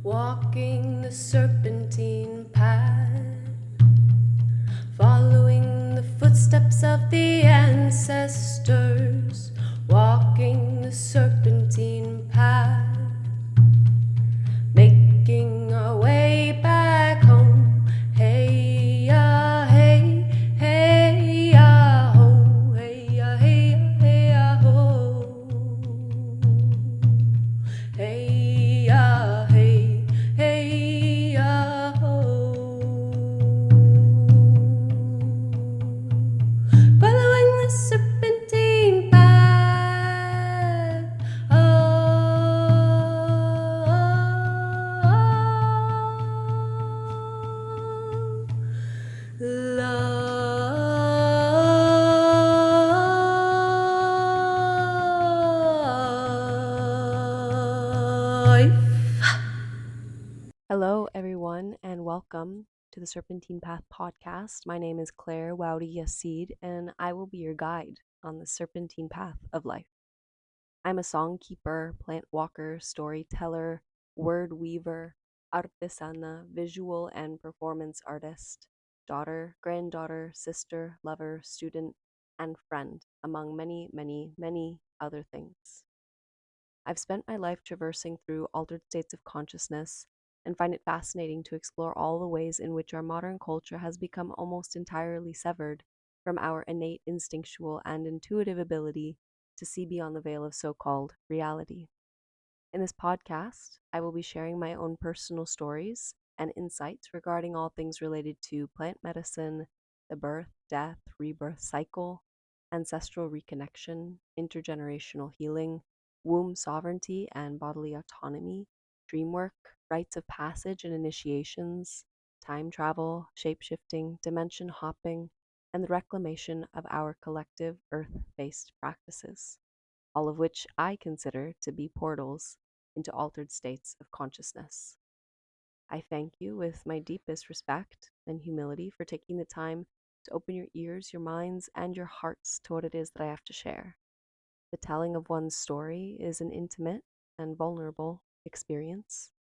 walking the serpentine path, following the footsteps of the ancestors, walking the serpentine path, making our way back home. Hey ya, hey, hey ya, ho, hey ya, hey ya, hey ya, ho. Hey ya, hey, hey ya, ho. Following the serpentine path. Life. Hello, everyone, and welcome to the Serpentine Path podcast. My name is Claire Wowdy Yassid, and I will be your guide on the serpentine path of life. I'm a songkeeper, plant walker, storyteller, word weaver, artesana, visual and performance artist, daughter, granddaughter, sister, lover, student, and friend, among many, many, many other things. I've spent my life traversing through altered states of consciousness and find it fascinating to explore all the ways in which our modern culture has become almost entirely severed from our innate instinctual and intuitive ability to see beyond the veil of so called reality. In this podcast, I will be sharing my own personal stories and insights regarding all things related to plant medicine, the birth, death, rebirth cycle, ancestral reconnection, intergenerational healing, womb sovereignty and bodily autonomy, dream work, rites of passage and initiations, time travel, shape-shifting, dimension hopping, and the reclamation of our collective earth-based practices, all of which I consider to be portals into altered states of consciousness. I thank you with my deepest respect and humility for taking the time to open your ears, your minds, and your hearts to what it is that I have to share. The telling of one's story is an intimate and vulnerable experience.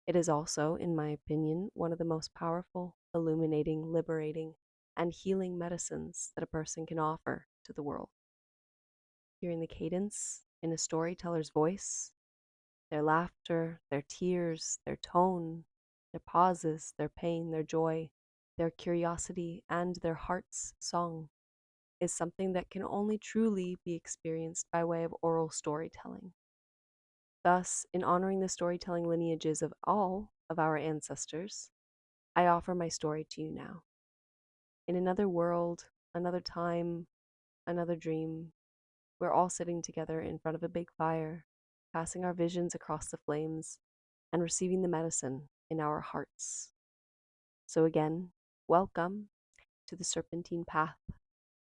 It is also, in my opinion, one of the most powerful, illuminating, liberating, and healing medicines that a person can offer to the world. Hearing the cadence in a storyteller's voice, their laughter, their tears, their tone, their pauses, their pain, their joy, their curiosity, and their heart's song is something that can only truly be experienced by way of oral storytelling. Thus, in honoring the storytelling lineages of all of our ancestors, I offer my story to you now. In another world, another time, another dream, we're all sitting together in front of a big fire, passing our visions across the flames and receiving the medicine in our hearts. So, again, welcome to the serpentine path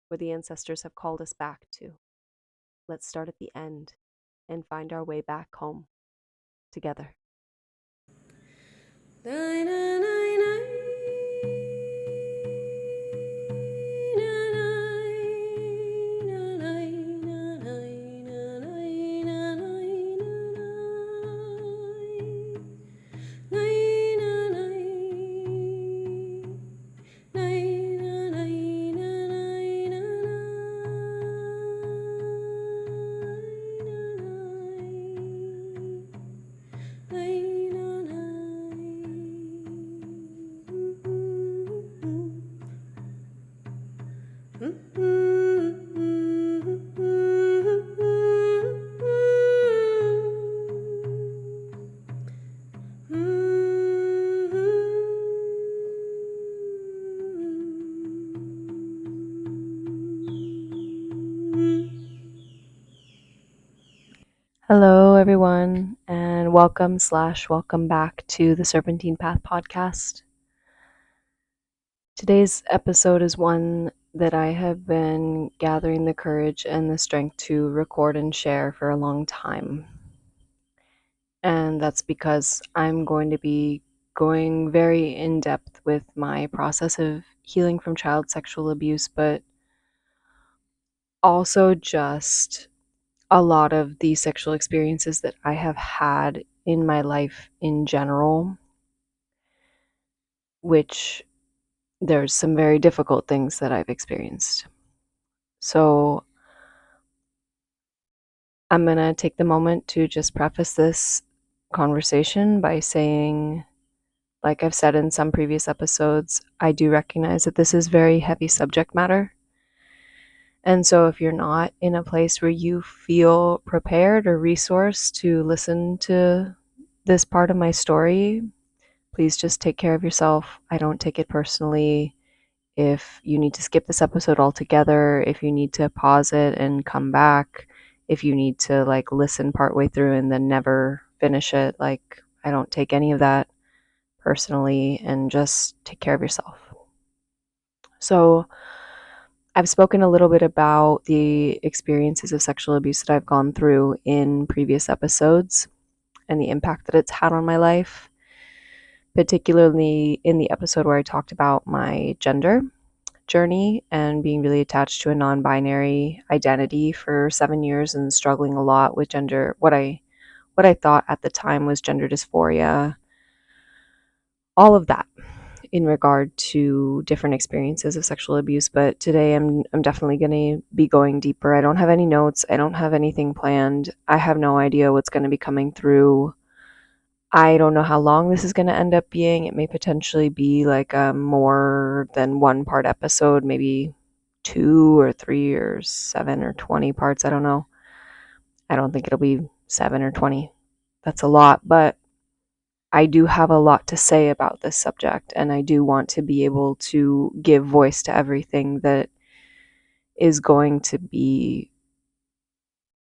where the ancestors have called us back to. Let's start at the end and find our way back home together. Hello, everyone, and welcome back to the Serpentine Path podcast. Today's episode is one that I have been gathering the courage and the strength to record and share for a long time. And that's because I'm going to be going very in depth with my process of healing from child sexual abuse, but also just a lot of the sexual experiences that I have had in my life in general, which there's some very difficult things that I've experienced. So I'm going to take the moment to just preface this conversation by saying, like I've said in some previous episodes, I do recognize that this is very heavy subject matter. And so if you're not in a place where you feel prepared or resourced to listen to this part of my story, please just take care of yourself. I don't take it personally. If you need to skip this episode altogether, if you need to pause it and come back, if you need to like listen partway through and then never finish it, like I don't take any of that personally, and just take care of yourself. So I've spoken a little bit about the experiences of sexual abuse that I've gone through in previous episodes and the impact that it's had on my life, particularly in the episode where I talked about my gender journey and being really attached to a non-binary identity for 7 years and struggling a lot with gender, what I thought at the time was gender dysphoria, all of that in regard to different experiences of sexual abuse. But today I'm definitely going to be going deeper. I don't have any notes. I don't have anything planned. I have no idea what's going to be coming through. I don't know how long this is going to end up being. It may potentially be like a more than one part episode, maybe 2 or 3 or 7 or 20 parts. I don't know. I don't think it'll be 7 or 20. That's a lot, but I do have a lot to say about this subject, and I do want to be able to give voice to everything that is going to be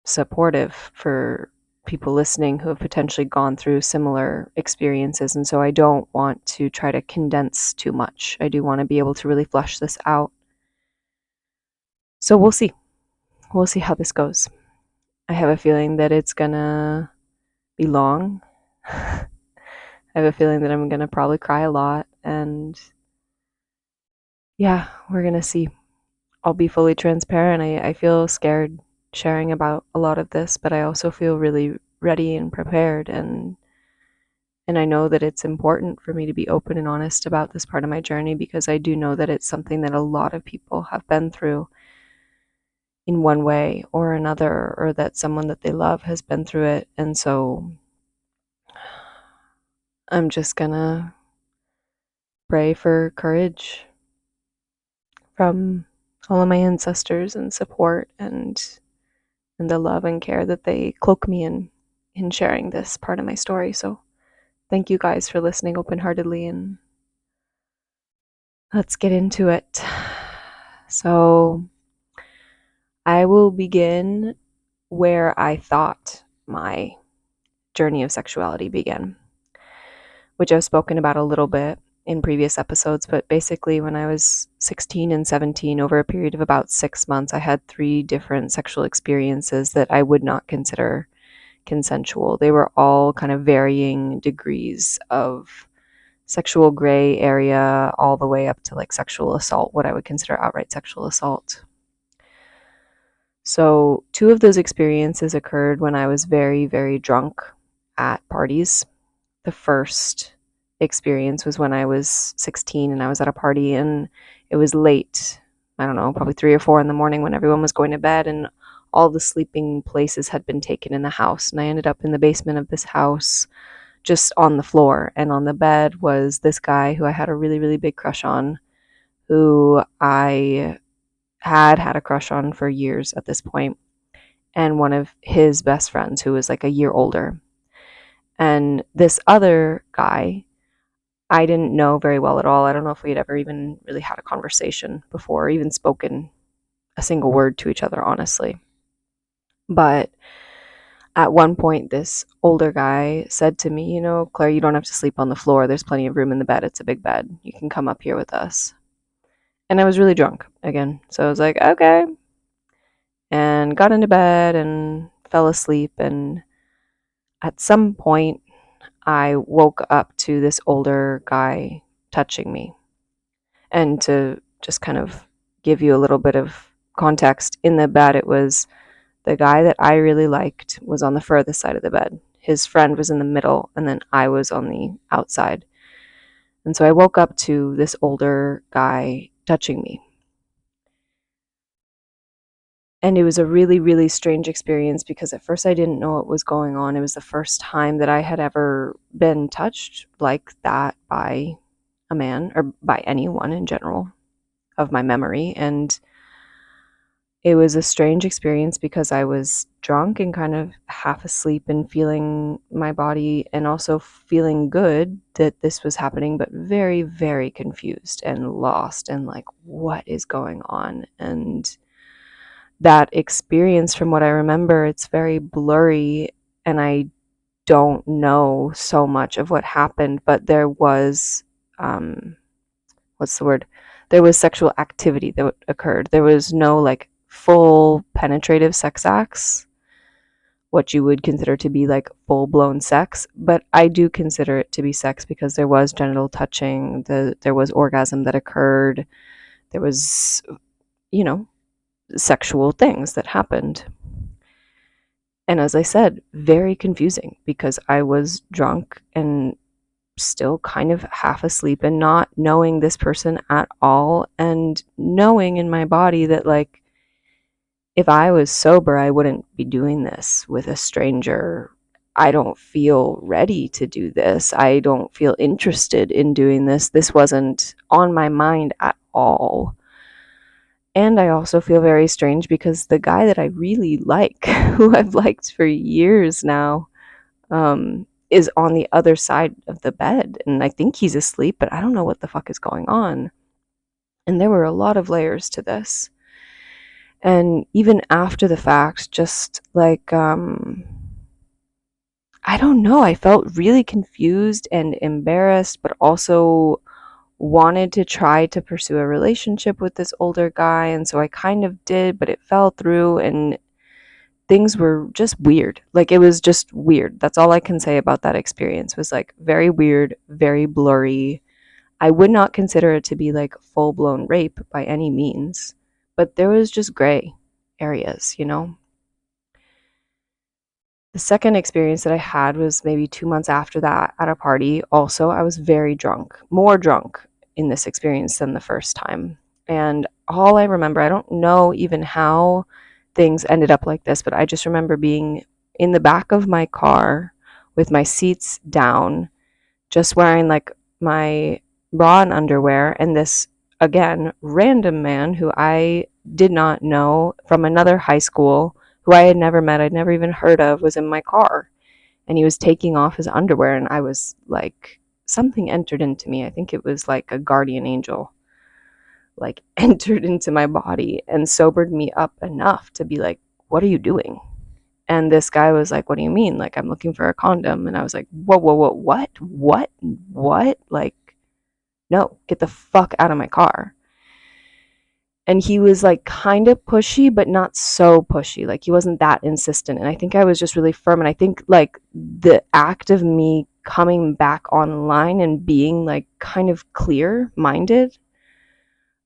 supportive for people listening who have potentially gone through similar experiences. And so I don't want to try to condense too much. I do want to be able to really flesh this out. So we'll see. We'll see how this goes. I have a feeling that it's gonna be long. I have a feeling that I'm gonna probably cry a lot, and yeah, we're gonna see. I'll be fully transparent. I feel scared sharing about a lot of this, but I also feel really ready and prepared, and I know that it's important for me to be open and honest about this part of my journey, because I do know that it's something that a lot of people have been through in one way or another, or that someone that they love has been through it. And so I'm just gonna pray for courage from all of my ancestors and support, and the love and care that they cloak me in sharing this part of my story. So thank you guys for listening open-heartedly, and let's get into it. So I will begin where I thought my journey of sexuality began, which I've spoken about a little bit in previous episodes. But basically, when I was 16 and 17, over a period of about 6 months, I had 3 different sexual experiences that I would not consider consensual. They were all kind of varying degrees of sexual gray area, all the way up to like sexual assault, what I would consider outright sexual assault. So 2 of those experiences occurred when I was very, very drunk at parties. The first experience was when I was 16 and I was at a party, and it was late. I don't know, probably 3 or 4 in the morning when everyone was going to bed, and all the sleeping places had been taken in the house. And I ended up in the basement of this house, just on the floor. And on the bed was this guy who I had a really, really big crush on, who I had a crush on for years at this point, and one of his best friends who was like a year older. And this other guy, I didn't know very well at all. I don't know if we had ever even really had a conversation before, or even spoken a single word to each other, honestly. But at one point, this older guy said to me, Claire, you don't have to sleep on the floor. There's plenty of room in the bed. It's a big bed. You can come up here with us. And I was really drunk again. So I was like, okay. And got into bed and fell asleep. And at some point, I woke up to this older guy touching me. And to just kind of give you a little bit of context, in the bed, it was the guy that I really liked was on the furthest side of the bed. his friend was in the middle, and then I was on the outside. And so I woke up to this older guy touching me. And it was a really, really strange experience because at first I didn't know what was going on. It was the first time that I had ever been touched like that by a man, or by anyone in general, of my memory. And it was a strange experience because I was drunk and kind of half asleep and feeling my body, and also feeling good that this was happening, but very, very confused and lost and like, what is going on? And that experience, from what I remember, it's very blurry, and I don't know so much of what happened, but there was, what's the word? There was sexual activity that occurred. There was no like full penetrative sex acts, what you would consider to be like full blown sex, but I do consider it to be sex because there was genital touching, there was orgasm that occurred, there was, you know, sexual things that happened. And as I said, very confusing because I was drunk and still kind of half asleep and not knowing this person at all, and knowing in my body that, like, if I was sober, I wouldn't be doing this with a stranger. I don't feel ready to do this. I don't feel interested in doing this. This wasn't on my mind at all. And I also feel very strange because the guy that I really like, who I've liked for years now, is on the other side of the bed. And I think he's asleep, but I don't know what the fuck is going on. And there were a lot of layers to this. And even after the fact, just like, I don't know, I felt really confused and embarrassed, but also wanted to try to pursue a relationship with this older guy. And so I kind of did, but it fell through, and things were just weird. Like, it was just weird. That's all I can say about that experience. Was like very weird, very blurry. I would not consider it to be like full-blown rape by any means, but there was just gray areas, you know? The second experience that I had was maybe 2 months after that at a party. Also, I was very drunk, more drunk in this experience than the first time. And all I remember, I don't know even how things ended up like this, but I just remember being in the back of my car with my seats down, just wearing like my bra and underwear, and this, again, random man who I did not know from another high school, who I had never met, I'd never even heard of, was in my car. And he was taking off his underwear, and I was like, something entered into me. I think it was like a guardian angel, like entered into my body and sobered me up enough to be like, what are you doing? And this guy was like, what do you mean? Like, I'm looking for a condom. And I was like, whoa, whoa, whoa, what? Like, no, get the fuck out of my car. And he was like kind of pushy, but not so pushy. Like, he wasn't that insistent. And I think I was just really firm. And I think like the act of me coming back online and being like kind of clear minded,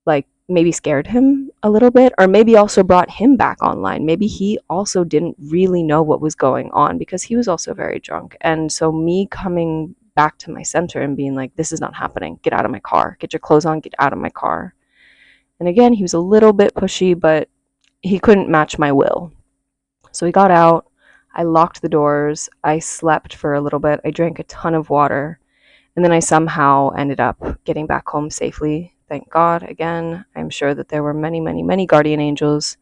like maybe scared him a little bit, or maybe also brought him back online. Maybe he also didn't really know what was going on because he was also very drunk. And so me coming back to my center and being like, this is not happening. Get out of my car. Get your clothes on. Get out of my car. And again, he was a little bit pushy, but he couldn't match my will. So he got out. I locked the doors. I slept for a little bit. I drank a ton of water. And then I somehow ended up getting back home safely. Thank God. Again, I'm sure that there were many, many, many guardian angels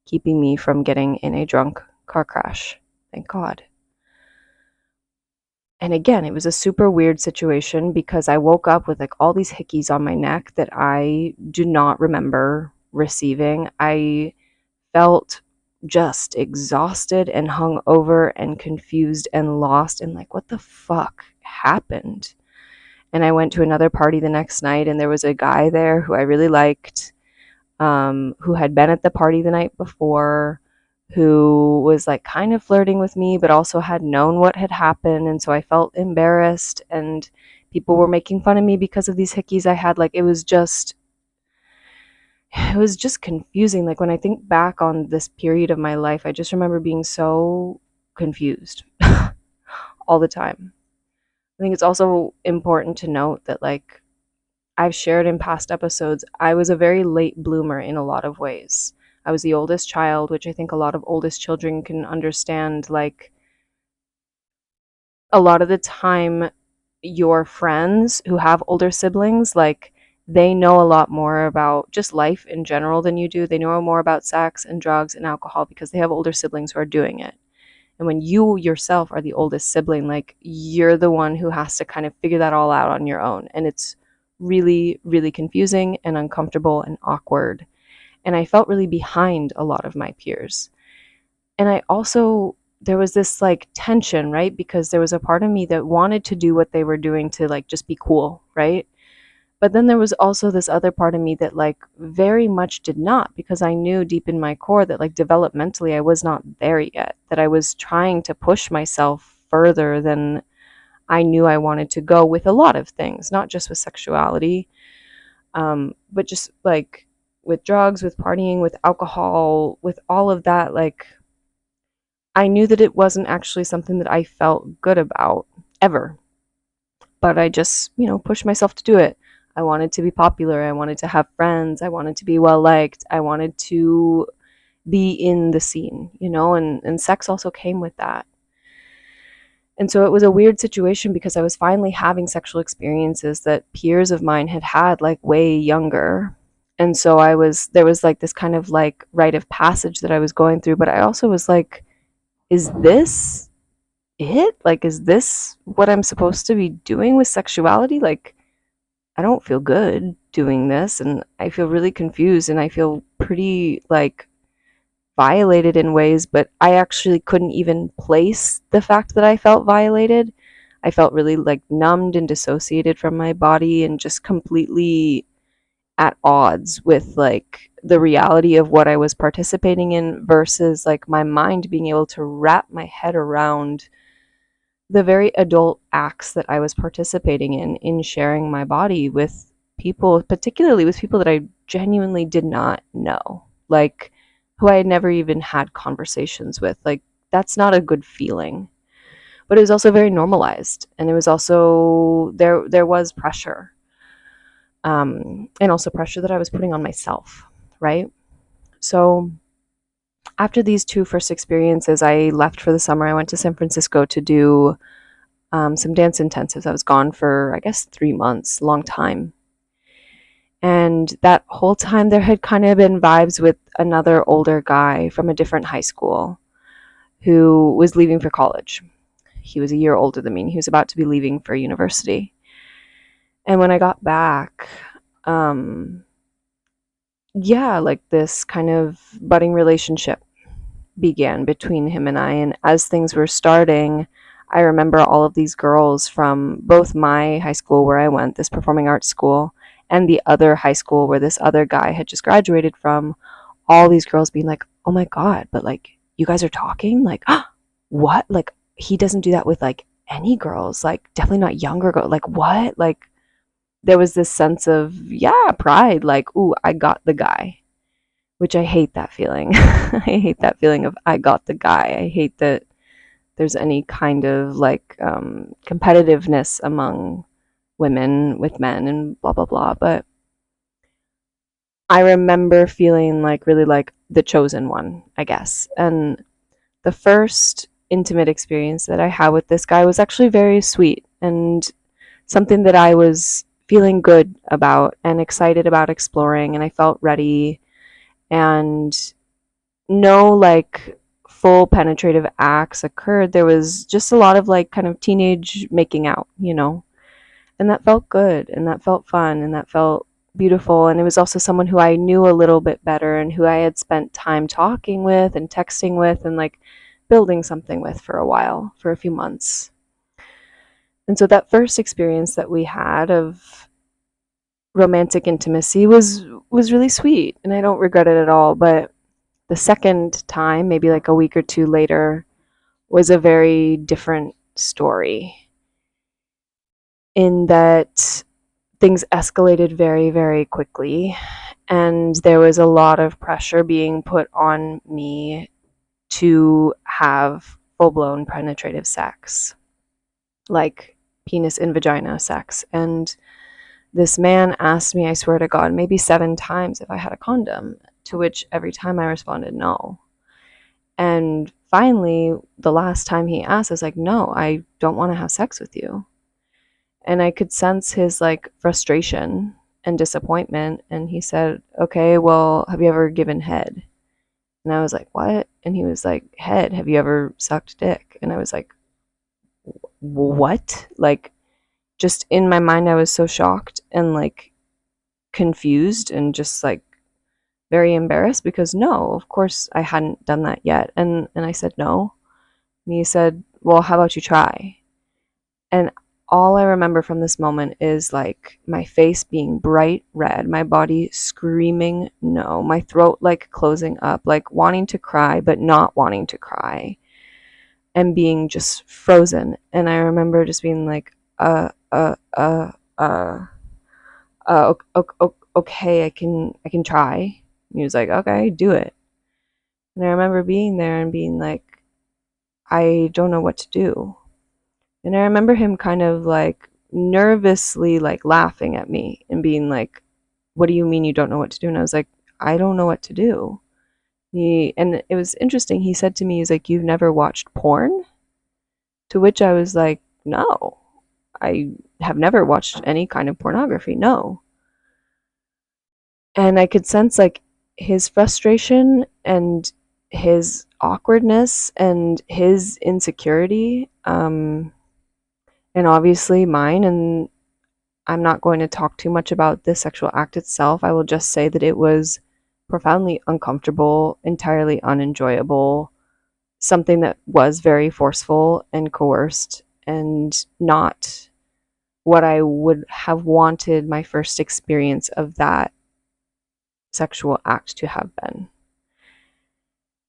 keeping me from getting in a drunk car crash. Thank God. And again, it was a super weird situation because I woke up with like all these hickeys on my neck that I do not remember receiving. I felt just exhausted and hungover and confused and lost, and like, what the fuck happened? And I went to another party the next night, and there was a guy there who I really liked, who had been at the party the night before, who was like kind of flirting with me, but also had known what had happened. And so I felt embarrassed, and people were making fun of me because of these hickeys I had. Like, it was just confusing. Like, when I think back on this period of my life, I just remember being so confused. all the time. I think it's also important to note that, like I've shared in past episodes, I was a very late bloomer in a lot of ways. I was the oldest child, which I think a lot of oldest children can understand. Like, a lot of the time, your friends who have older siblings, like, they know a lot more about just life in general than you do. They know more about sex and drugs and alcohol because they have older siblings who are doing it. And when you yourself are the oldest sibling, like, you're the one who has to kind of figure that all out on your own. And it's really, really confusing and uncomfortable and awkward. And I felt really behind a lot of my peers. And I also, there was this like tension, right? Because there was a part of me that wanted to do what they were doing to like just be cool, right? But then there was also this other part of me that like very much did not, because I knew deep in my core that like developmentally I was not there yet, that I was trying to push myself further than I knew I wanted to go with a lot of things, not just with sexuality, but just like with drugs, with partying, with alcohol, with all of that. Like, I knew that it wasn't actually something that I felt good about ever, but I just, pushed myself to do it. I wanted to be popular. I wanted to have friends. I wanted to be well liked. I wanted to be in the scene, and sex also came with that. And so it was a weird situation because I was finally having sexual experiences that peers of mine had had like way younger. And so there was like this kind of like rite of passage that I was going through, but I also was like, is this it? Like, is this what I'm supposed to be doing with sexuality? Like, I don't feel good doing this, and I feel really confused, and I feel pretty like violated in ways, but I actually couldn't even place the fact that I felt violated. I felt really like numbed and dissociated from my body and just completely at odds with like the reality of what I was participating in versus like my mind being able to wrap my head around the very adult acts that I was participating in sharing my body with people, particularly with people that I genuinely did not know, like who I had never even had conversations with. Like, that's not a good feeling. But it was also very normalized, and it was also there was pressure, and also pressure that I was putting on myself, right? So after these two first experiences, I left for the summer. I went to San Francisco to do some dance intensives. I was gone for, I guess, 3 months, long time. And that whole time, there had kind of been vibes with another older guy from a different high school who was leaving for college. He was a year older than me. He was about to be leaving for university. And when I got back, um, yeah, like this kind of budding relationship began between him and I. And as things were starting, I remember all of these girls from both my high school where I went, this performing arts school, and the other high school where this other guy had just graduated from, all these girls being like, oh my God, but like, you guys are talking? Like, what? Like, he doesn't do that with like any girls, like, definitely not younger girls. Like, what? Like, there was this sense of, yeah, pride, like, ooh, I got the guy, which I hate that feeling. I hate that feeling of I got the guy. I hate that there's any kind of like competitiveness among women with men and blah blah blah. But I remember feeling like really like the chosen one, I guess. And the first intimate experience that I had with this guy was actually very sweet and something that I was feeling good about and excited about exploring, and I felt ready. And no like full penetrative acts occurred. There was just a lot of like kind of teenage making out, and that felt good and that felt fun and that felt beautiful. And it was also someone who I knew a little bit better and who I had spent time talking with and texting with and like building something with for a while, for a few months. And so that first experience that we had of romantic intimacy was really sweet, and I don't regret it at all. But the second time, maybe like a week or two later, was a very different story in that things escalated very, very quickly. And there was a lot of pressure being put on me to have full blown penetrative sex. like penis in vagina sex. And this man asked me, I swear to God, maybe 7 times if I had a condom, to which every time I responded no. And finally, the last time he asked, I was like, no, I don't want to have sex with you. And I could sense his like frustration and disappointment. And he said, okay, well, have you ever given head? And I was like, what? And he was like, head, have you ever sucked dick? And I was like, what? Like, just in my mind, I was so shocked and like confused and just like very embarrassed because no, of course I hadn't done that yet. And I said no. And he said, well, how about you try? And all I remember from this moment is like my face being bright red, my body screaming no, my throat like closing up, like wanting to cry, but not wanting to cry, and being just frozen. And I remember just being like, uh, uh, uh, uh, okay, I can try. And he was like, okay, do it. And I remember being there and being like, I don't know what to do. And I remember him kind of like nervously like laughing at me and being like, what do you mean you don't know what to do? And I was like, I don't know what to do. And it was interesting. He said to me, he's like, you've never watched porn? To which I was like, no, I have never watched any kind of pornography. No. And I could sense like his frustration and his awkwardness and his insecurity, and obviously mine. And I'm not going to talk too much about the sexual act itself. I will just say that it was profoundly uncomfortable, entirely unenjoyable, something that was very forceful and coerced, and not what I would have wanted my first experience of that sexual act to have been.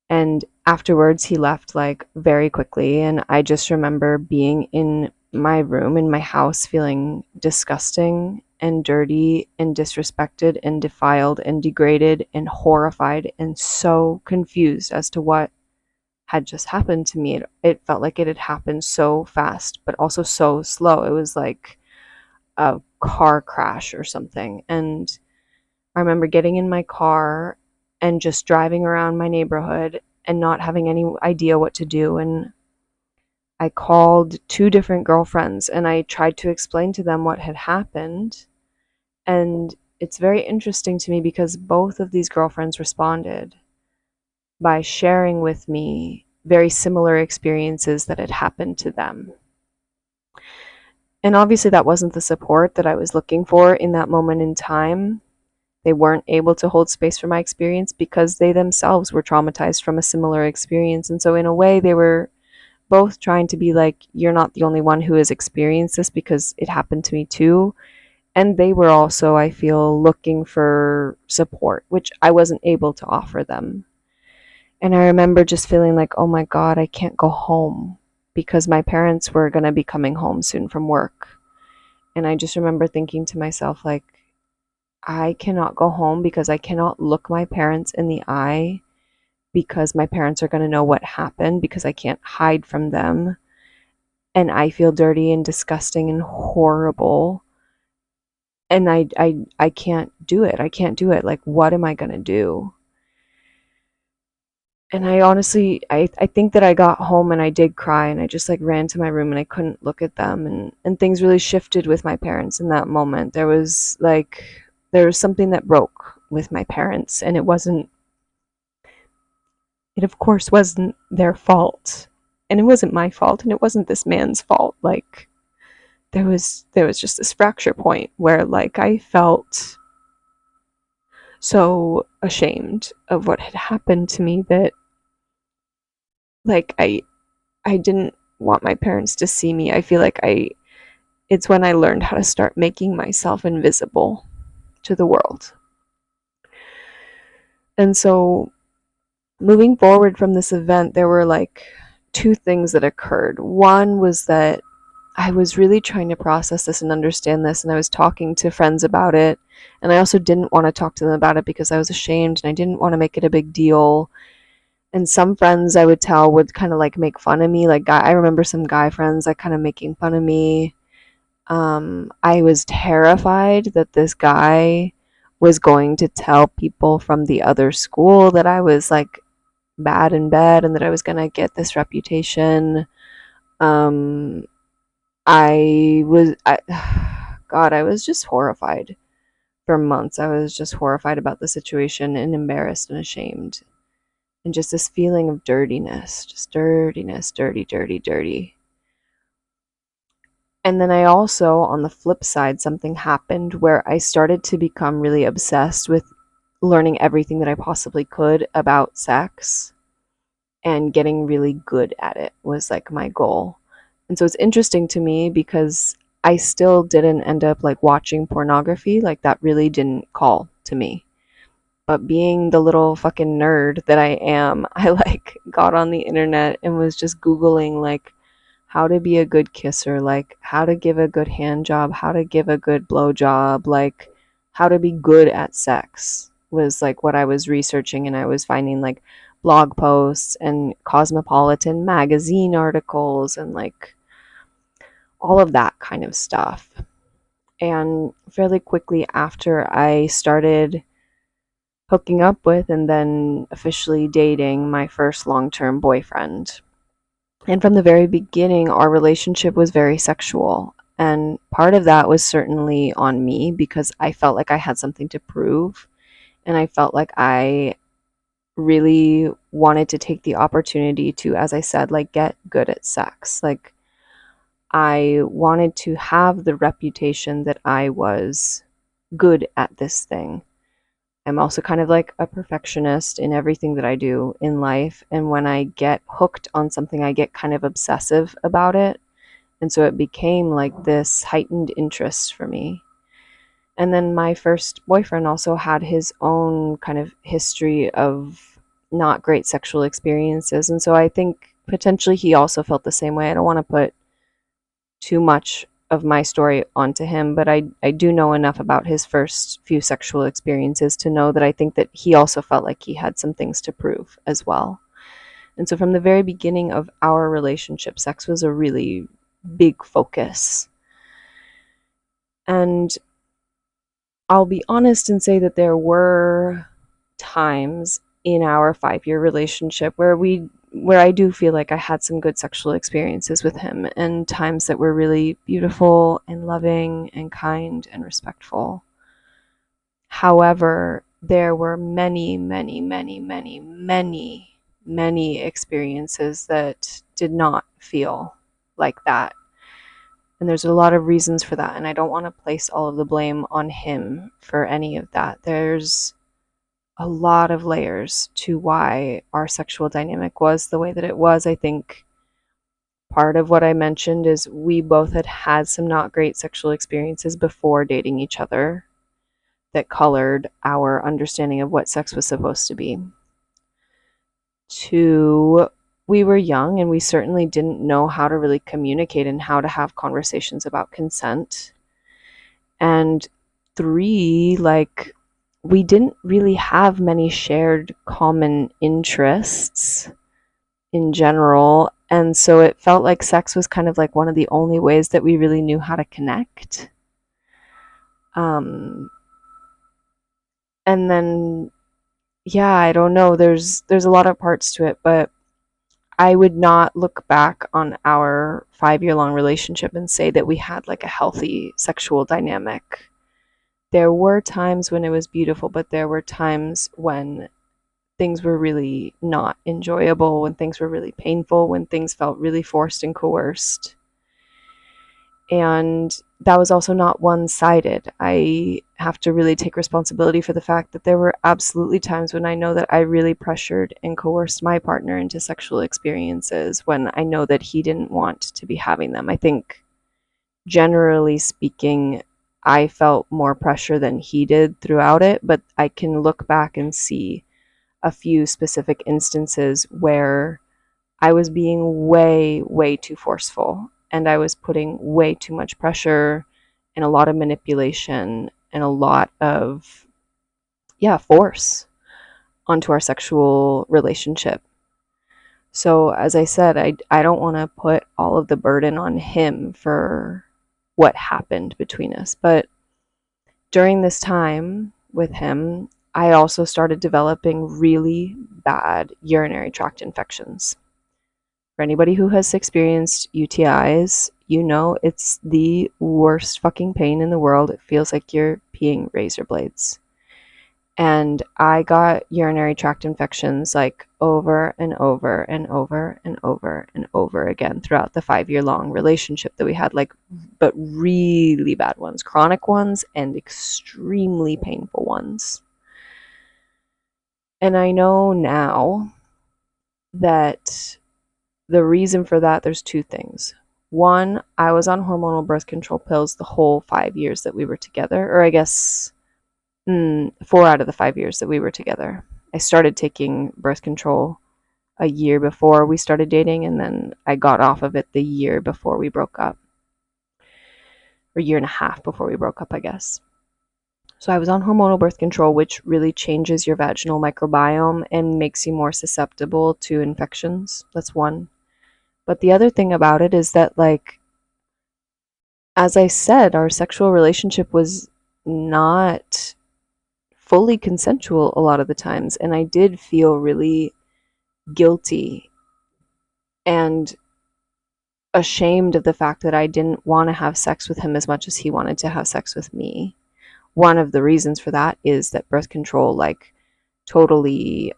And afterwards, he left like very quickly. And I just remember being in my room in my house feeling disgusting and dirty and disrespected and defiled and degraded and horrified and so confused as to what had just happened to me. It felt like it had happened so fast, but also so slow. It was like a car crash or something. And I remember getting in my car and just driving around my neighborhood and not having any idea what to do. And I called 2 different girlfriends and I tried to explain to them what had happened. And it's very interesting to me because both of these girlfriends responded by sharing with me very similar experiences that had happened to them. And obviously, that wasn't the support that I was looking for in that moment in time. They weren't able to hold space for my experience because they themselves were traumatized from a similar experience. And so, in a way, they were both trying to be like, you're not the only one who has experienced this because it happened to me too. And they were also, I feel, looking for support, which I wasn't able to offer them. And I remember just feeling like, oh my God, I can't go home because my parents were going to be coming home soon from work. And I just remember thinking to myself, like, I cannot go home because I cannot look my parents in the eye because my parents are going to know what happened because I can't hide from them. And I feel dirty and disgusting and horrible. And I can't do it. I can't do it. Like, what am I going to do? And I honestly, I think that I got home and I did cry and I just like ran to my room and I couldn't look at them. And things really shifted with my parents in that moment. There was something that broke with my parents, and it of course wasn't their fault. And it wasn't my fault, and it wasn't this man's fault. Like, there was just this fracture point where like I felt so ashamed of what had happened to me that like I didn't want my parents to see me. I feel like it's when I learned how to start making myself invisible to the world. And so moving forward from this event, there were like 2 things that occurred. One was that I was really trying to process this and understand this, and I was talking to friends about it. And I also didn't want to talk to them about it because I was ashamed and I didn't want to make it a big deal. And some friends I would tell would kind of like make fun of me. Like, I remember some guy friends like kind of making fun of me. I was terrified that this guy was going to tell people from the other school that I was like bad in bed and that I was going to get this reputation. Um, God, I was just horrified for months. I was just horrified about the situation and embarrassed and ashamed. And just this feeling of dirtiness, just dirtiness, dirty, dirty, dirty. And then I also, on the flip side, something happened where I started to become really obsessed with learning everything that I possibly could about sex, and getting really good at it was like my goal. And so it's interesting to me because I still didn't end up like watching pornography, like that really didn't call to me. But being the little fucking nerd that I am, I like got on the internet and was just Googling like how to be a good kisser, like how to give a good hand job, how to give a good blow job, like how to be good at sex was like what I was researching. And I was finding like blog posts and Cosmopolitan magazine articles and like all of that kind of stuff. And fairly quickly after I started hooking up with and then officially dating my first long term boyfriend. And from the very beginning, our relationship was very sexual. And part of that was certainly on me because I felt like I had something to prove. And I felt like I really wanted to take the opportunity to, as I said, like get good at sex. Like I wanted to have the reputation that I was good at this thing. I'm also kind of like a perfectionist in everything that I do in life. And when I get hooked on something, I get kind of obsessive about it. And so it became like this heightened interest for me. And then my first boyfriend also had his own kind of history of not great sexual experiences. And so I think potentially he also felt the same way. I don't want to put too much of my story onto him, but I do know enough about his first few sexual experiences to know that I think that he also felt like he had some things to prove as well. And so from the very beginning of our relationship, sex was a really big focus. And I'll be honest and say that there were times in our 5-year relationship where I do feel like I had some good sexual experiences with him, and times that were really beautiful and loving and kind and respectful. However, there were many, many, many, many, many, many experiences that did not feel like that. And there's a lot of reasons for that. And I don't want to place all of the blame on him for any of that. There's a lot of layers to why our sexual dynamic was the way that it was. I think part of what I mentioned is we both had had some not great sexual experiences before dating each other that colored our understanding of what sex was supposed to be. Two, we were young and we certainly didn't know how to really communicate and how to have conversations about consent. And three, like, we didn't really have many shared common interests in general. And so it felt like sex was kind of like one of the only ways that we really knew how to connect. And then, yeah, I don't know. There's a lot of parts to it, but I would not look back on our 5-year long relationship and say that we had like a healthy sexual dynamic. There were times when it was beautiful, but there were times when things were really not enjoyable, when things were really painful, when things felt really forced and coerced. And that was also not one-sided. I have to really take responsibility for the fact that there were absolutely times when I know that I really pressured and coerced my partner into sexual experiences when I know that he didn't want to be having them. I think, generally speaking, I felt more pressure than he did throughout it, but I can look back and see a few specific instances where I was being way, way too forceful, and I was putting way too much pressure and a lot of manipulation and a lot of, yeah, force onto our sexual relationship. So, as I said, I don't want to put all of the burden on him for what happened between us. But during this time with him, I also started developing really bad urinary tract infections. For anybody who has experienced UTIs, you know it's the worst fucking pain in the world. It feels like you're peeing razor blades. And I got urinary tract infections like over and over and over and over and over again throughout the 5 year long relationship that we had, like, but really bad ones, chronic ones, and extremely painful ones. And I know now that the reason for that, there's two things. One, I was on hormonal birth control pills the whole 5 years that we were together, or I guess 4 out of the 5 years that we were together. I started taking birth control a year before we started dating, and then I got off of it the year before we broke up, or a year and a half before we broke up, I guess. So I was on hormonal birth control, which really changes your vaginal microbiome and makes you more susceptible to infections. That's one. But the other thing about it is that, like, as I said, our sexual relationship was not fully consensual a lot of the times, and I did feel really guilty and ashamed of the fact that I didn't want to have sex with him as much as he wanted to have sex with me. One of the reasons for that is that birth control, like, totally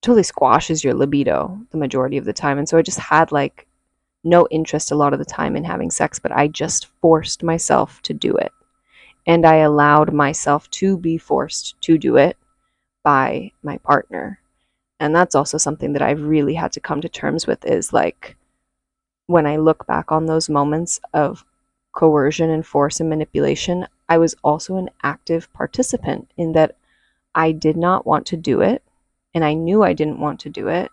totally squashes your libido the majority of the time. And so I just had, like, no interest a lot of the time in having sex, but I just forced myself to do it. And I allowed myself to be forced to do it by my partner. And that's also something that I've really had to come to terms with, is like, when I look back on those moments of coercion and force and manipulation, I was also an active participant in that. I did not want to do it, and I knew I didn't want to do it.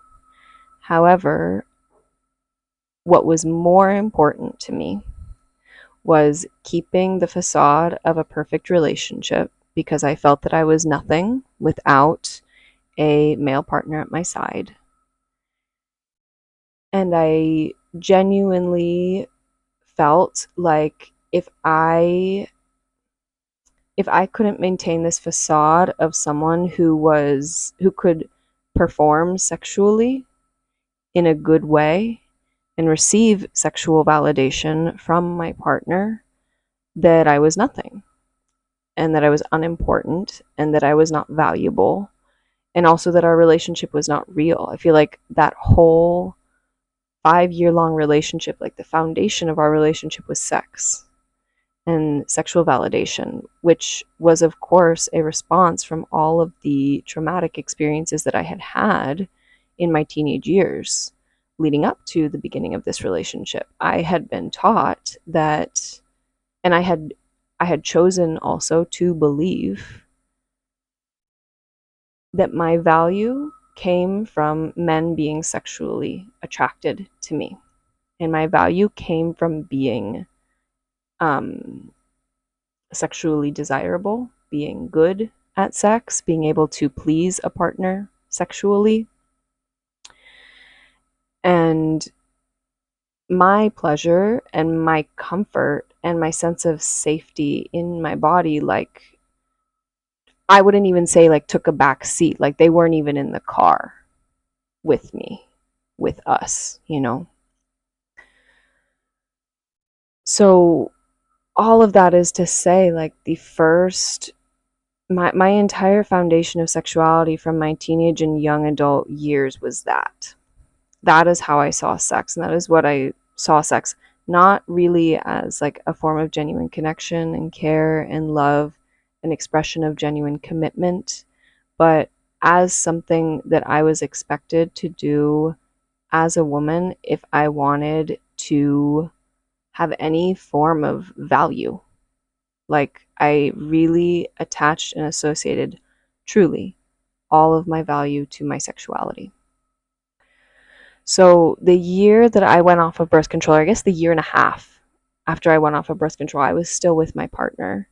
However, what was more important to me was keeping the facade of a perfect relationship, because I felt that I was nothing without a male partner at my side. And I genuinely felt like if I couldn't maintain this facade of someone who could perform sexually in a good way and receive sexual validation from my partner, that I was nothing, and that I was unimportant, and that I was not valuable, and also that our relationship was not real. I feel like that whole 5 year long relationship, like, the foundation of our relationship was sex and sexual validation, which was, of course, a response from all of the traumatic experiences that I had had in my teenage years leading up to the beginning of this relationship. I had been taught that, and I had chosen also to believe that my value came from men being sexually attracted to me, and my value came from being sexually desirable, being good at sex, being able to please a partner sexually. And my pleasure and my comfort and my sense of safety in my body, like, I wouldn't even say, like, took a back seat. Like, they weren't even in the car with me, with us. So all of that is to say, like, my entire foundation of sexuality from my teenage and young adult years was that. That is how I saw sex, and that is what I saw sex, not really as, like, a form of genuine connection and care and love, an expression of genuine commitment, but as something that I was expected to do as a woman if I wanted to have any form of value. Like, I really attached and associated, truly, all of my value to my sexuality. So the year that I went off of birth control, or I guess the year and a half after I went off of birth control, I was still with my partner.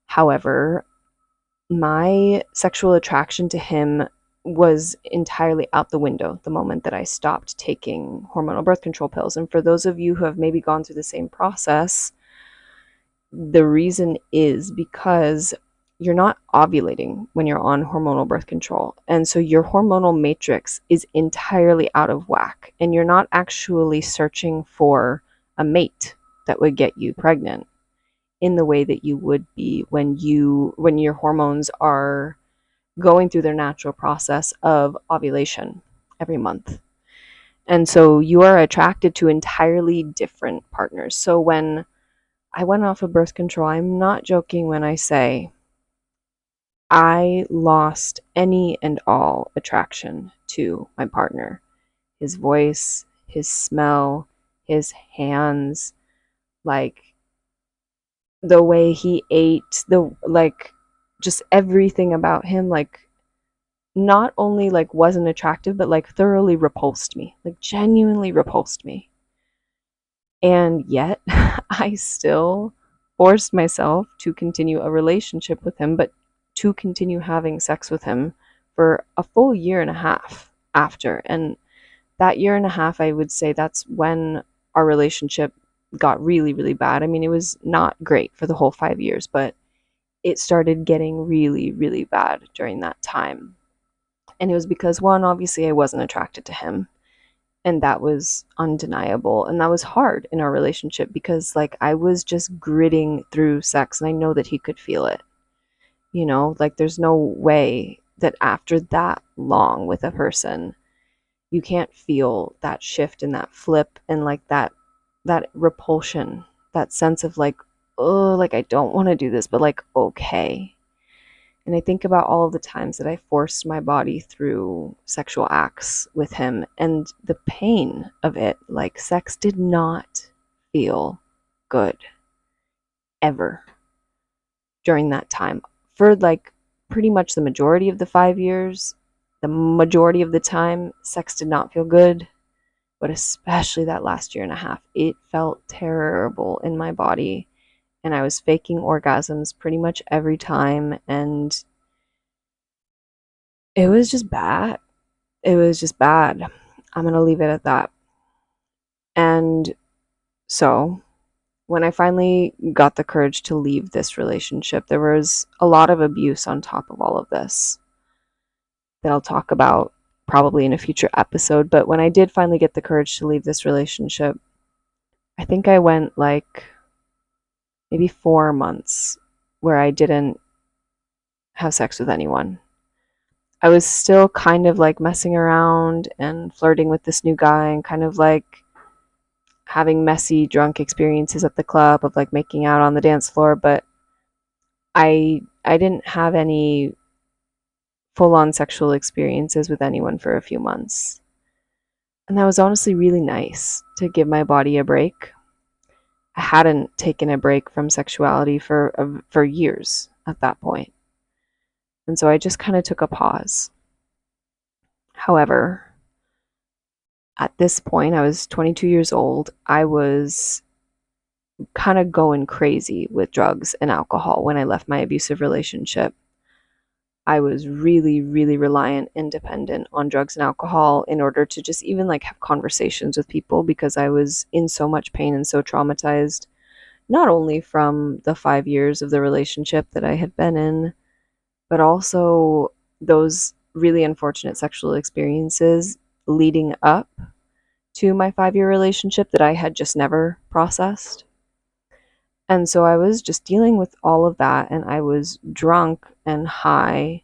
However, my sexual attraction to him was entirely out the window the moment that I stopped taking hormonal birth control pills. And for those of you who have maybe gone through the same process, the reason is because you're not ovulating when you're on hormonal birth control. And so your hormonal matrix is entirely out of whack, and you're not actually searching for a mate that would get you pregnant in the way that you would be when your hormones are going through their natural process of ovulation every month. And so you are attracted to entirely different partners. So when I went off of birth control, I'm not joking when I say I lost any and all attraction to my partner. His voice, his smell, his hands, like the way he ate, just everything about him, like not only like wasn't attractive, but like thoroughly repulsed me, like genuinely repulsed me. And yet I still forced myself to continue a relationship with him, but to continue having sex with him for a full year and a half after. And that year and a half, I would say that's when our relationship got really, really bad. I mean, it was not great for the whole 5 years, but it started getting really, really bad during that time. And it was because, one, obviously I wasn't attracted to him. And that was undeniable. And that was hard in our relationship because, like, I was just gritting through sex and I know that he could feel it. You know, like, there's no way that after that long with a person, you can't feel that shift and that flip and like that repulsion, that sense of like, oh, like I don't want to do this, but like, okay. And I think about all of the times that I forced my body through sexual acts with him and the pain of it. Like, sex did not feel good ever during that time. For like pretty much the majority of the 5 years, the majority of the time, sex did not feel good. But especially that last year and a half, it felt terrible in my body. And I was faking orgasms pretty much every time. And it was just bad. It was just bad. I'm going to leave it at that. And so when I finally got the courage to leave this relationship, there was a lot of abuse on top of all of this that I'll talk about probably in a future episode. But when I did finally get the courage to leave this relationship, I think I went like maybe 4 months where I didn't have sex with anyone. I was still kind of like messing around and flirting with this new guy and kind of like having messy drunk experiences at the club of like making out on the dance floor, but I didn't have any full-on sexual experiences with anyone for a few months. And that was honestly really nice to give my body a break. I hadn't taken a break from sexuality for years at that point. And so I just kind of took a pause. However, at this point, I was 22 years old. I was kind of going crazy with drugs and alcohol when I left my abusive relationship. I was really, really reliant and dependent on drugs and alcohol in order to just even like have conversations with people because I was in so much pain and so traumatized, not only from the 5 years of the relationship that I had been in, but also those really unfortunate sexual experiences leading up to my 5 year relationship that I had just never processed. And so I was just dealing with all of that, and I was drunk and high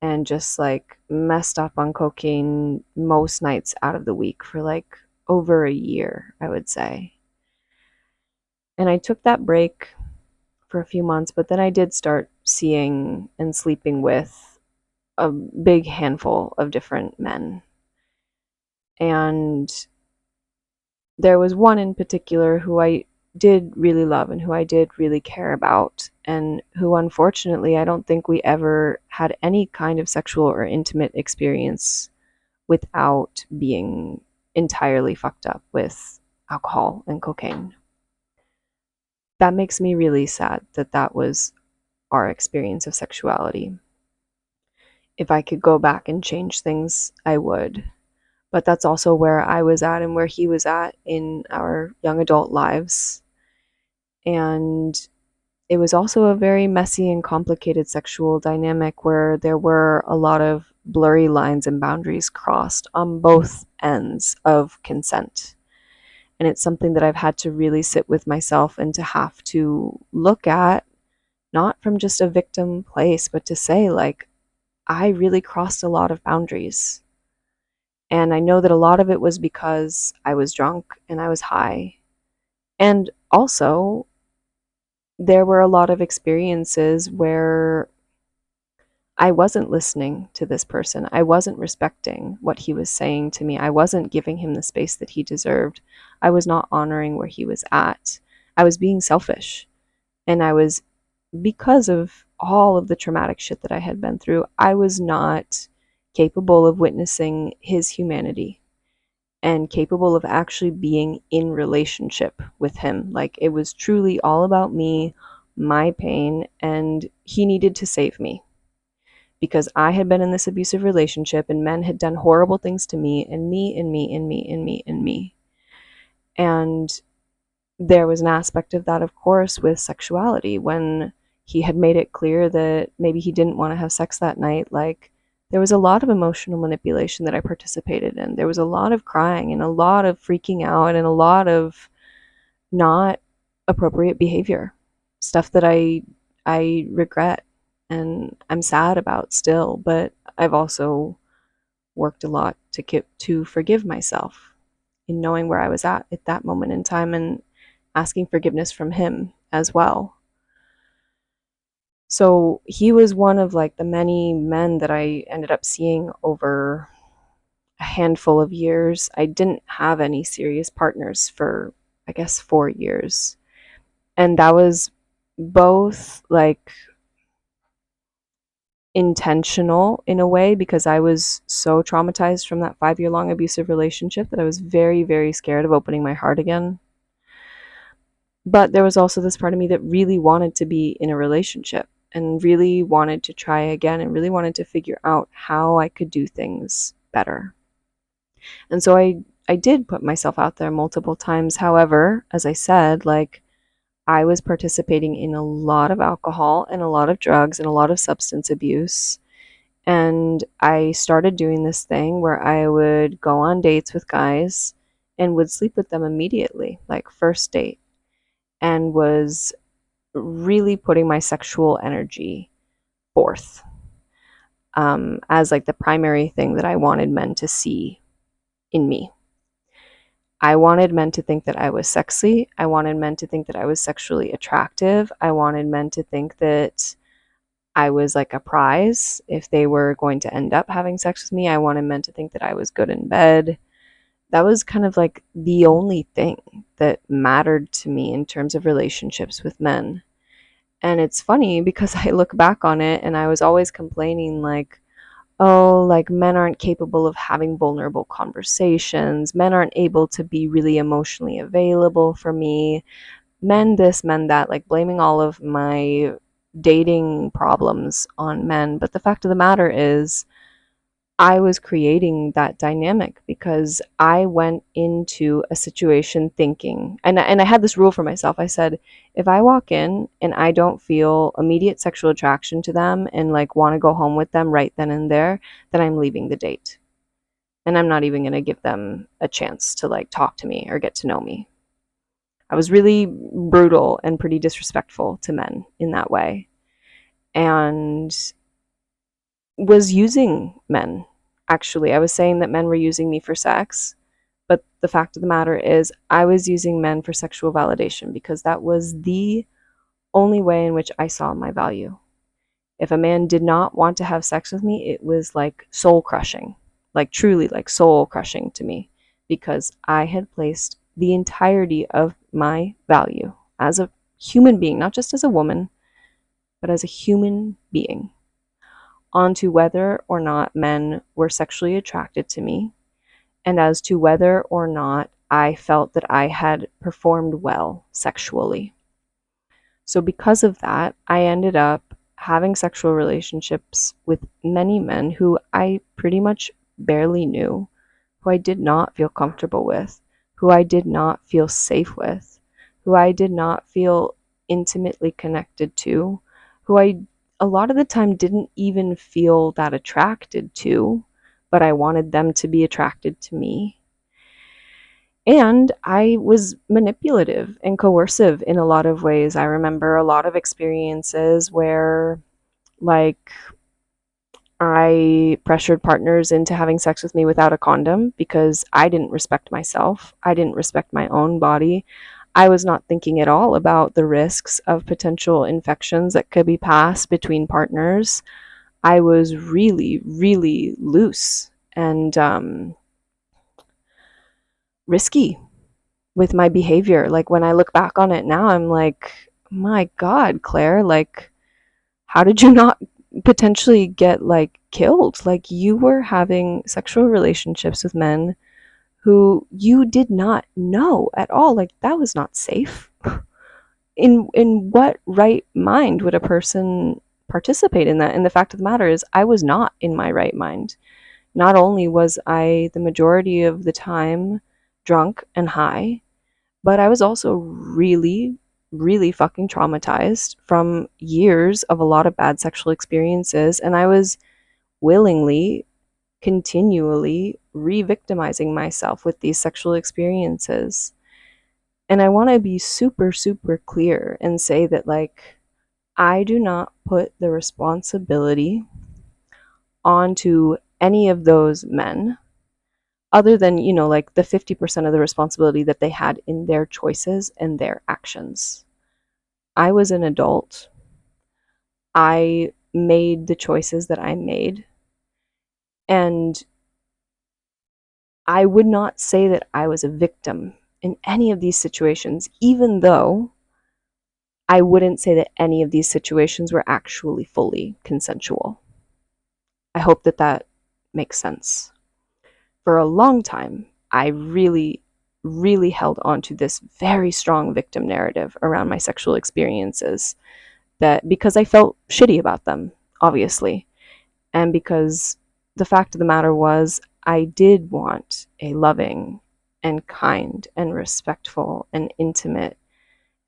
and just like messed up on cocaine most nights out of the week for like over a year, I would say. And I took that break for a few months, but then I did start seeing and sleeping with a big handful of different men. And there was one in particular who I did really love and who I did really care about, and who unfortunately I don't think we ever had any kind of sexual or intimate experience without being entirely fucked up with alcohol and cocaine. That makes me really sad that that was our experience of sexuality. if I could go back and change things, I would. But that's also where I was at and where he was at in our young adult lives. And it was also a very messy and complicated sexual dynamic where there were a lot of blurry lines and boundaries crossed on both ends of consent. And it's something that I've had to really sit with myself and to have to look at, not from just a victim place, but to say, like, I really crossed a lot of boundaries. And I know that a lot of it was because I was drunk and I was high. And also, there were a lot of experiences where I wasn't listening to this person. I wasn't respecting what he was saying to me. I wasn't giving him the space that he deserved. I was not honoring where he was at. I was being selfish. And I was, because of all of the traumatic shit that I had been through, I was not capable of witnessing his humanity and capable of actually being in relationship with him. Like, it was truly all about me, my pain, and he needed to save me because I had been in this abusive relationship and men had done horrible things to me and me and me and me and me and me. And there was an aspect of that, of course, with sexuality when he had made it clear that maybe he didn't want to have sex that night. Like, there was a lot of emotional manipulation that I participated in. There was a lot of crying and a lot of freaking out and a lot of not appropriate behavior, stuff that I regret and I'm sad about still, but I've also worked a lot to forgive myself in knowing where I was at that moment in time and asking forgiveness from him as well. So he was one of like the many men that I ended up seeing over a handful of years. I didn't have any serious partners for, I guess, 4 years. And that was both like intentional in a way because I was so traumatized from that 5 year long abusive relationship that I was very, very scared of opening my heart again. But there was also this part of me that really wanted to be in a relationship and really wanted to try again and really wanted to figure out how I could do things better. And so I did put myself out there multiple times. However, as I said, like, I was participating in a lot of alcohol and a lot of drugs and a lot of substance abuse. And I started doing this thing where I would go on dates with guys and would sleep with them immediately, like first date, and was really putting my sexual energy forth as like the primary thing that I wanted men to see in me. I wanted men to think that I was sexy. I wanted men to think that I was sexually attractive. I wanted men to think that I was like a prize if they were going to end up having sex with me. I wanted men to think that I was good in bed. That was kind of like the only thing that mattered to me in terms of relationships with men. And it's funny because I look back on it and I was always complaining, like, oh, like men aren't capable of having vulnerable conversations. Men aren't able to be really emotionally available for me. Men this, men that, like blaming all of my dating problems on men. But the fact of the matter is, I was creating that dynamic because I went into a situation thinking, and I had this rule for myself. I said, if I walk in and I don't feel immediate sexual attraction to them and like want to go home with them right then and there, then I'm leaving the date. And I'm not even going to give them a chance to like talk to me or get to know me. I was really brutal and pretty disrespectful to men in that way. And was using men. Actually, I was saying that men were using me for sex, but the fact of the matter is, I was using men for sexual validation because that was the only way in which I saw my value. If a man did not want to have sex with me, it was like soul crushing, like truly like soul crushing to me because I had placed the entirety of my value as a human being, not just as a woman, but as a human being, onto whether or not men were sexually attracted to me and as to whether or not I felt that I had performed well sexually. So, because of that, I ended up having sexual relationships with many men who I pretty much barely knew, who I did not feel comfortable with, who I did not feel safe with, who I did not feel intimately connected to, who I a lot of the time didn't even feel that attracted to, but I wanted them to be attracted to me. And I was manipulative and coercive in a lot of ways. I remember a lot of experiences where, like, I pressured partners into having sex with me without a condom because I didn't respect myself. I didn't respect my own body. I was not thinking at all about the risks of potential infections that could be passed between partners. I was really, really loose and risky with my behavior. Like, when I look back on it now, I'm like, my God, Claire, like, how did you not potentially get like killed? Like, you were having sexual relationships with men who you did not know at all. Like, that was not safe. In what right mind would a person participate in that? And the fact of the matter is, I was not in my right mind. Not only was I the majority of the time drunk and high, but I was also really, really fucking traumatized from years of a lot of bad sexual experiences. And I was willingly, continually re victimizing myself with these sexual experiences. And I want to be super, super clear and say that, like, I do not put the responsibility onto any of those men other than, like the 50% of the responsibility that they had in their choices and their actions. I was an adult. I made the choices that I made. And I would not say that I was a victim in any of these situations, even though I wouldn't say that any of these situations were actually fully consensual. I hope that that makes sense. For a long time, I really, really held on to this very strong victim narrative around my sexual experiences, that because I felt shitty about them, obviously, and because the fact of the matter was, I did want a loving and kind and respectful and intimate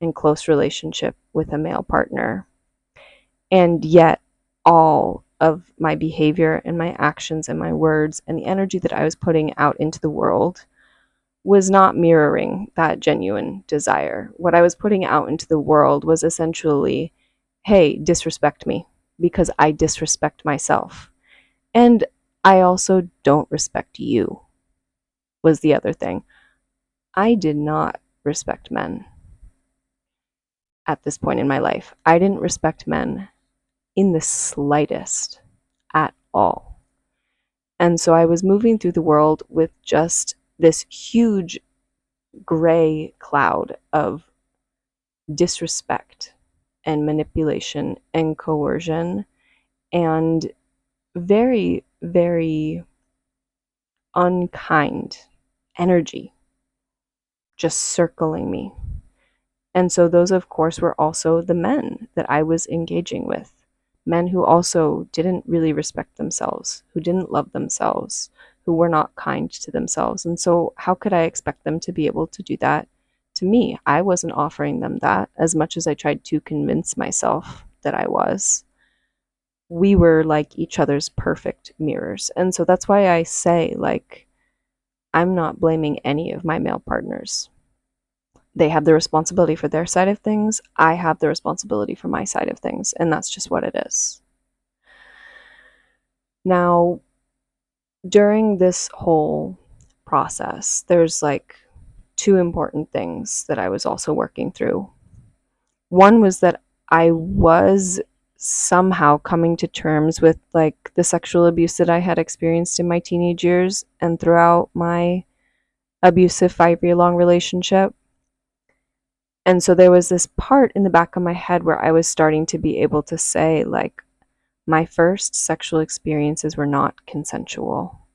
and close relationship with a male partner. And yet, all of my behavior and my actions and my words and the energy that I was putting out into the world was not mirroring that genuine desire. What I was putting out into the world was essentially, hey, disrespect me because I disrespect myself. And I also don't respect you, was the other thing. I did not respect men at this point in my life. I didn't respect men in the slightest at all. And so I was moving through the world with just this huge gray cloud of disrespect and manipulation and coercion and very, very unkind energy just circling me. And so those, of course, were also the men that I was engaging with. Men who also didn't really respect themselves, who didn't love themselves, who were not kind to themselves. And so how could I expect them to be able to do that to me? I wasn't offering them that as much as I tried to convince myself that I was. We were like each other's perfect mirrors. And so that's why I say, like, I'm not blaming any of my male partners. They have the responsibility for their side of things. I have the responsibility for my side of things. And that's just what it is. Now, during this whole process, there's like two important things that I was also working through. One was that I was somehow coming to terms with like the sexual abuse that I had experienced in my teenage years and throughout my abusive 5-year long relationship. And so there was this part in the back of my head where I was starting to be able to say, like, my first sexual experiences were not consensual.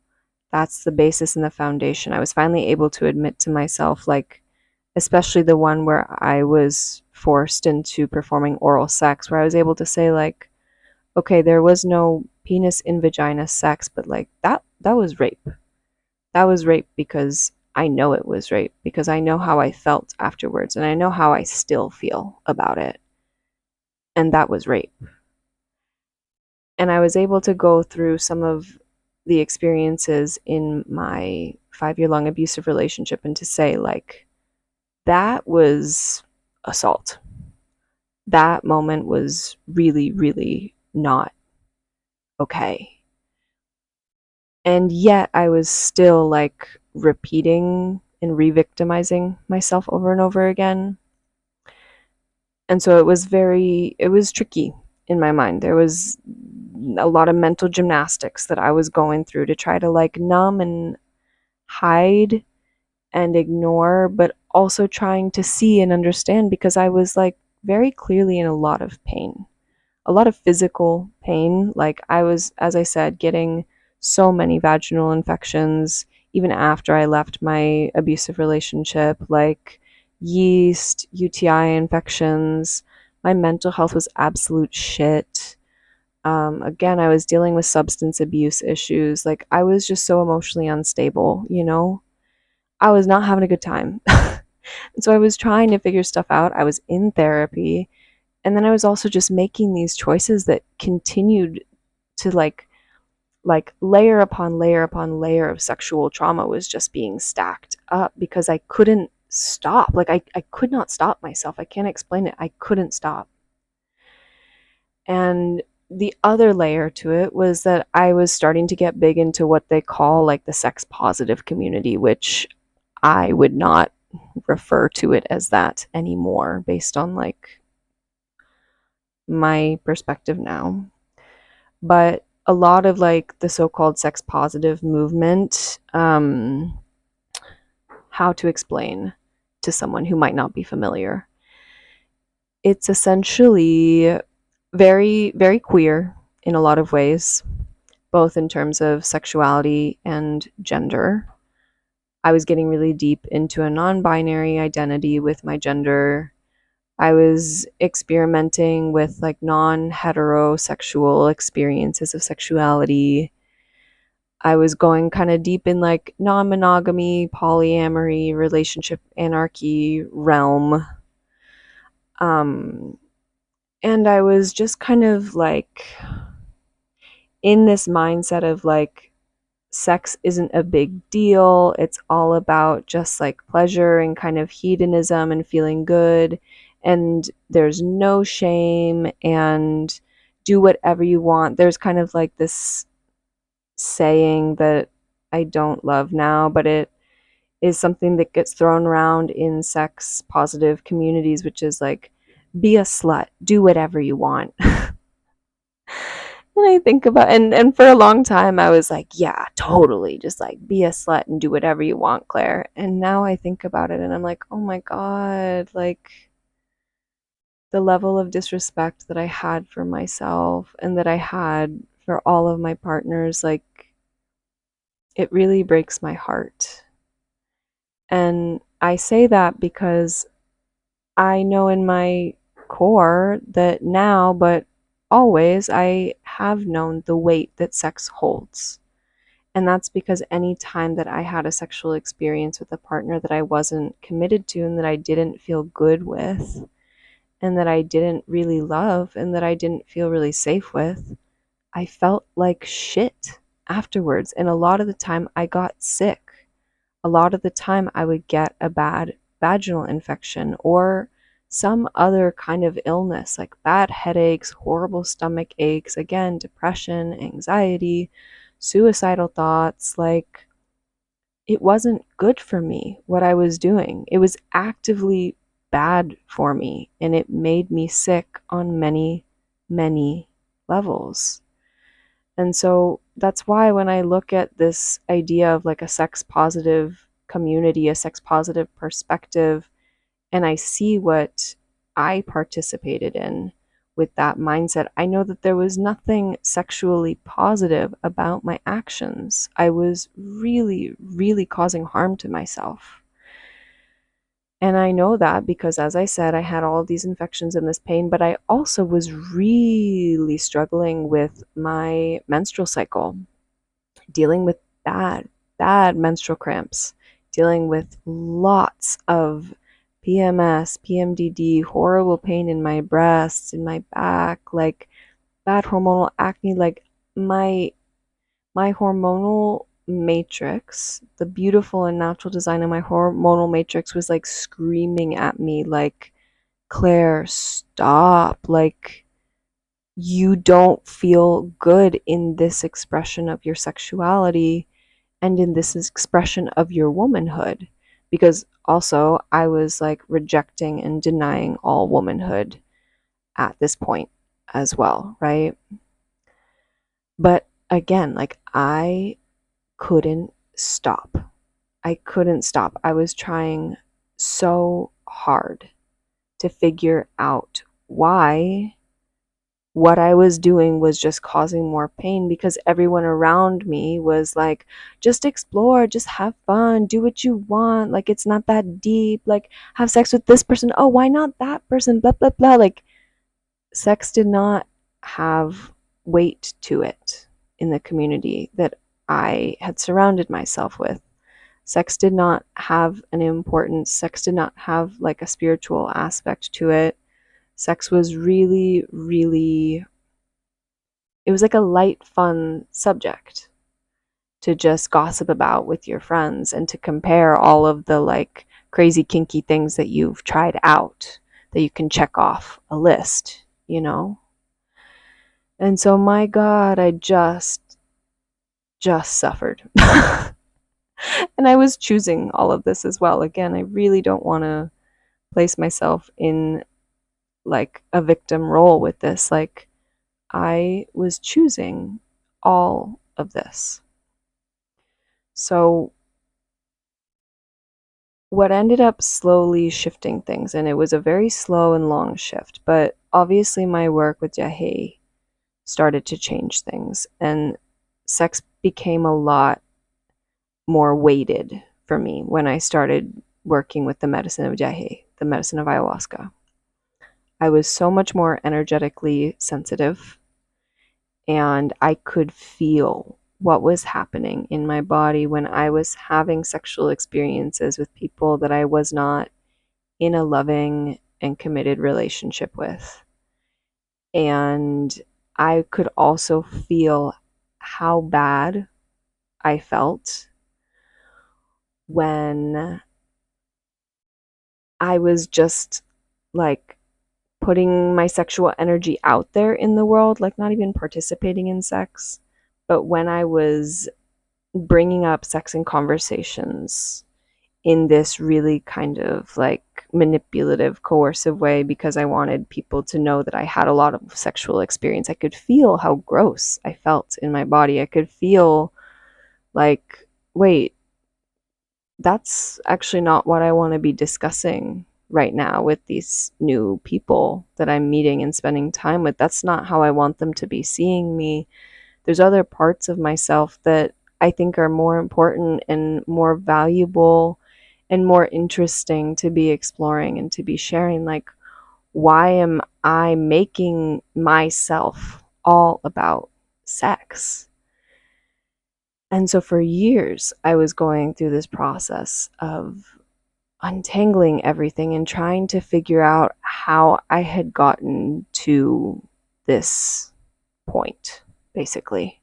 That's the basis and the foundation. I was finally able to admit to myself, like, especially the one where I was forced into performing oral sex, where I was able to say, like, Okay, there was no penis in vagina sex, but like that was rape. That was rape because I know it was rape because I know how I felt afterwards and I know how I still feel about it. And that was rape. And I was able to go through some of the experiences in my 5-year long abusive relationship and to say, like, that was assault. That moment was really, really not okay. And yet I was still like repeating and re victimizing myself over and over again. And so it was tricky in my mind. There was a lot of mental gymnastics that I was going through to try to like numb and hide and ignore, but also trying to see and understand because I was like very clearly in a lot of pain, a lot of physical pain. Like I was, as I said, getting so many vaginal infections even after I left my abusive relationship, like yeast, UTI infections. My mental health was absolute shit. Again, I was dealing with substance abuse issues. Like I was just so emotionally unstable, you know? I was not having a good time. And so I was trying to figure stuff out. I was in therapy. And then I was also just making these choices that continued to like layer upon layer upon layer of sexual trauma was just being stacked up because I couldn't stop. Like I could not stop myself. I can't explain it. I couldn't stop. And the other layer to it was that I was starting to get big into what they call like the sex positive community, which I would not refer to it as that anymore based on like my perspective now. But a lot of like the so-called sex positive movement, how to explain to someone who might not be familiar. It's essentially very, very queer in a lot of ways, both in terms of sexuality and gender. I was getting really deep into a non binary identity with my gender. I was experimenting with like non heterosexual experiences of sexuality. I was going kind of deep in like non monogamy, polyamory, relationship anarchy realm. Um, and I was just kind of like in this mindset of like, sex isn't a big deal. It's all about just like pleasure and kind of hedonism and feeling good. And there's no shame and do whatever you want. There's kind of like this saying that I don't love now, but it is something that gets thrown around in sex positive communities, which is like, be a slut, do whatever you want. And I think about and for a long time I was like, yeah, totally. Just like be a slut and do whatever you want, Claire. And now I think about it and I'm like, oh my God, like the level of disrespect that I had for myself and that I had for all of my partners, like it really breaks my heart. And I say that because I know in my core that now, but always, I have known the weight that sex holds. And that's because any time that I had a sexual experience with a partner that I wasn't committed to and that I didn't feel good with and that I didn't really love and that I didn't feel really safe with, I felt like shit afterwards. And a lot of the time I got sick. A lot of the time I would get a bad vaginal infection or some other kind of illness like bad headaches, horrible stomach aches, again, depression, anxiety, suicidal thoughts. Like it wasn't good for me what I was doing. It was actively bad for me and it made me sick on many, many levels. And so that's why when I look at this idea of like a sex positive community, a sex positive perspective, and I see what I participated in with that mindset, I know that there was nothing sexually positive about my actions. I was really, really causing harm to myself. And I know that because, as I said, I had all of these infections and this pain, but I also was really struggling with my menstrual cycle, dealing with bad menstrual cramps, dealing with lots of PMS, PMDD, horrible pain in my breasts, in my back, like bad hormonal acne, like my my hormonal matrix, the beautiful and natural design of my hormonal matrix was like screaming at me like, Claire, stop. Like, you don't feel good in this expression of your sexuality and in this expression of your womanhood. Because also, I was like rejecting and denying all womanhood at this point as well, right? But again, like, I couldn't stop. I couldn't stop. I was trying so hard to figure out why what I was doing was just causing more pain, because everyone around me was like, just explore, just have fun, do what you want. Like, it's not that deep. Like, have sex with this person. Oh, why not that person? Blah, blah, blah. Like, sex did not have weight to it in the community that I had surrounded myself with. Sex did not have an importance. Sex did not have like a spiritual aspect to it. Sex was really, it was like a light, fun subject to just gossip about with your friends and to compare all of the like crazy kinky things that you've tried out that you can check off a list, you know? And so, my God, I just suffered. And I was choosing all of this as well. Again, I really don't want to place myself in like a victim role with this. Like, I was choosing all of this. So, what ended up slowly shifting things, and it was a very slow and long shift, but obviously my work with Jahe started to change things, and sex became a lot more weighted for me when I started working with the medicine of Jahe, the medicine of ayahuasca. I was so much more energetically sensitive, and I could feel what was happening in my body when I was having sexual experiences with people that I was not in a loving and committed relationship with. And I could also feel how bad I felt when I was just like putting my sexual energy out there in the world, like not even participating in sex, but when I was bringing up sex in conversations in this really kind of like manipulative, coercive way because I wanted people to know that I had a lot of sexual experience. I could feel how gross I felt in my body. I could feel like, wait, that's actually not what I want to be discussing right now with these new people that I'm meeting and spending time with. That's not how I want them to be seeing me. There's other parts of myself that I think are more important and more valuable and more interesting to be exploring and to be sharing. Like, why am I making myself all about sex? And so for years, I was going through this process of untangling everything and trying to figure out how I had gotten to this point, basically.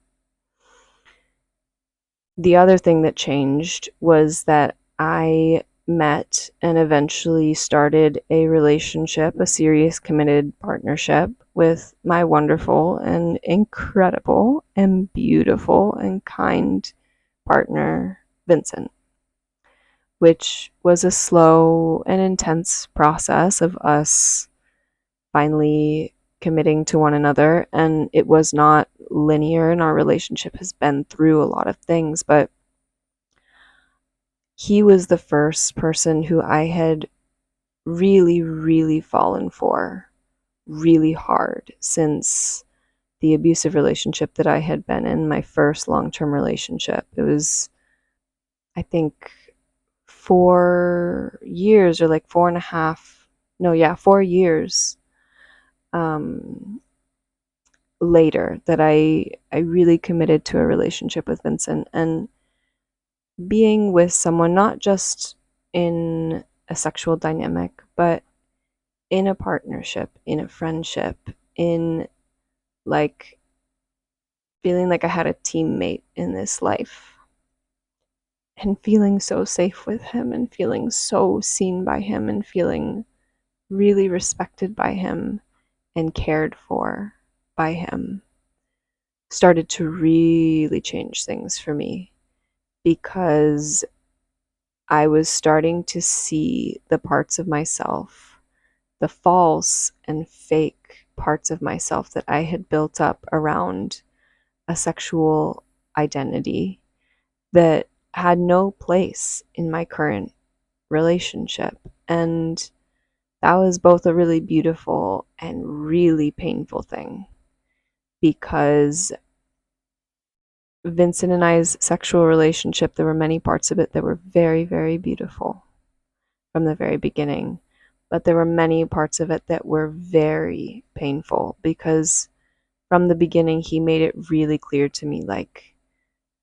The other thing that changed was that I met and eventually started a relationship, a serious committed partnership with my wonderful and incredible and beautiful and kind partner, Vincent, which was a slow and intense process of us finally committing to one another. And it was not linear, and our relationship has been through a lot of things, but he was the first person who I had really fallen for really hard since the abusive relationship that I had been in, my first long term relationship. It was, I think, 4 years, or like 4.5, no, yeah, 4 years um, later, that I really committed to a relationship with Vincent, and being with someone not just in a sexual dynamic, but in a partnership, in a friendship, in like feeling like I had a teammate in this life, and feeling so safe with him, and feeling so seen by him, and feeling really respected by him and cared for by him, started to really change things for me, because I was starting to see the parts of myself, the false and fake parts of myself that I had built up around a sexual identity, that had no place in my current relationship. And that was both a really beautiful and really painful thing, because Vincent and I's sexual relationship, there were many parts of it that were very, very beautiful from the very beginning. But there were many parts of it that were very painful, because from the beginning, he made it really clear to me, like,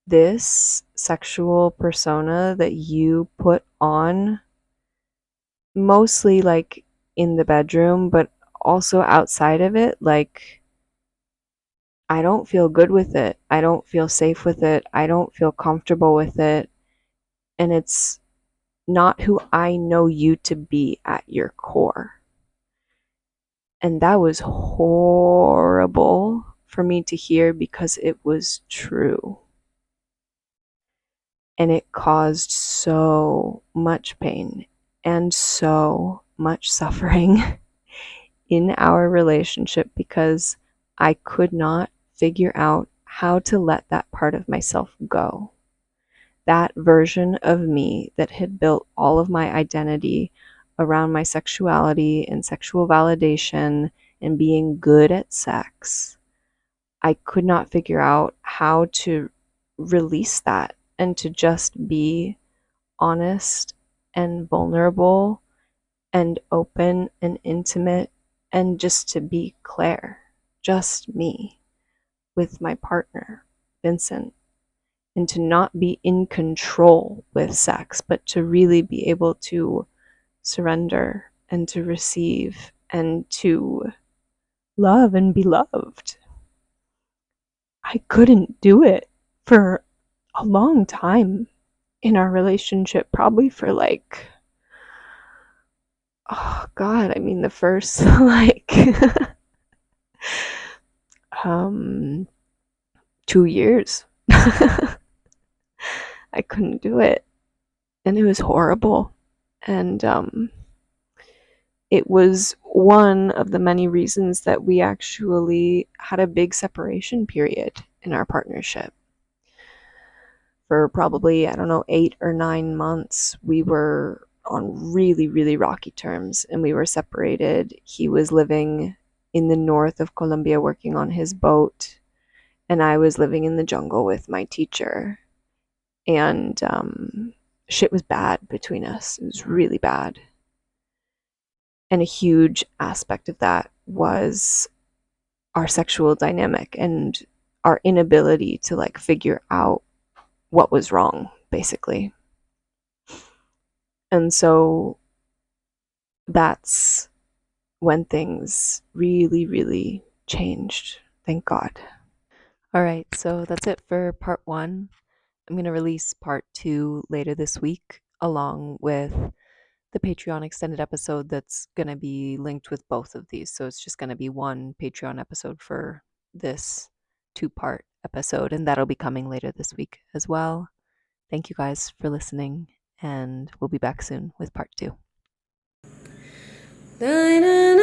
this sexual persona that you put on, mostly like in the bedroom, but also outside of it, like, I don't feel good with it. I don't feel safe with it. I don't feel comfortable with it. And it's not who I know you to be at your core. And that was horrible for me to hear, because it was true. And it caused so much pain and so much suffering in our relationship, because I could not figure out how to let that part of myself go. That version of me that had built all of my identity around my sexuality and sexual validation and being good at sex, I could not figure out how to release that and to just be honest and vulnerable and open and intimate, and just to be Claire, just me, with my partner, Vincent, and to not be in control with sex, but to really be able to surrender and to receive and to love and be loved. I couldn't do it for a long time in our relationship, probably for like, oh God, I mean, the first like um 2 years. I couldn't do it, and it was horrible. And it was one of the many reasons that we actually had a big separation period in our partnership. For probably, I don't know, 8 or 9 months, we were on really, really rocky terms, and we were separated. He was living in the north of Colombia working on his boat, and I was living in the jungle with my teacher. And shit was bad between us. It was really bad. And a huge aspect of that was our sexual dynamic and our inability to like figure out what was wrong, basically. And so that's when things really, really changed. Thank God. All right, so that's it for part one. I'm going to release part two later this week, along with the Patreon extended episode that's going to be linked with both of these. So it's just going to be one Patreon episode for this two-part episode, and that'll be coming later this week as well. Thank you guys for listening, and we'll be back soon with part two. Na, na, na.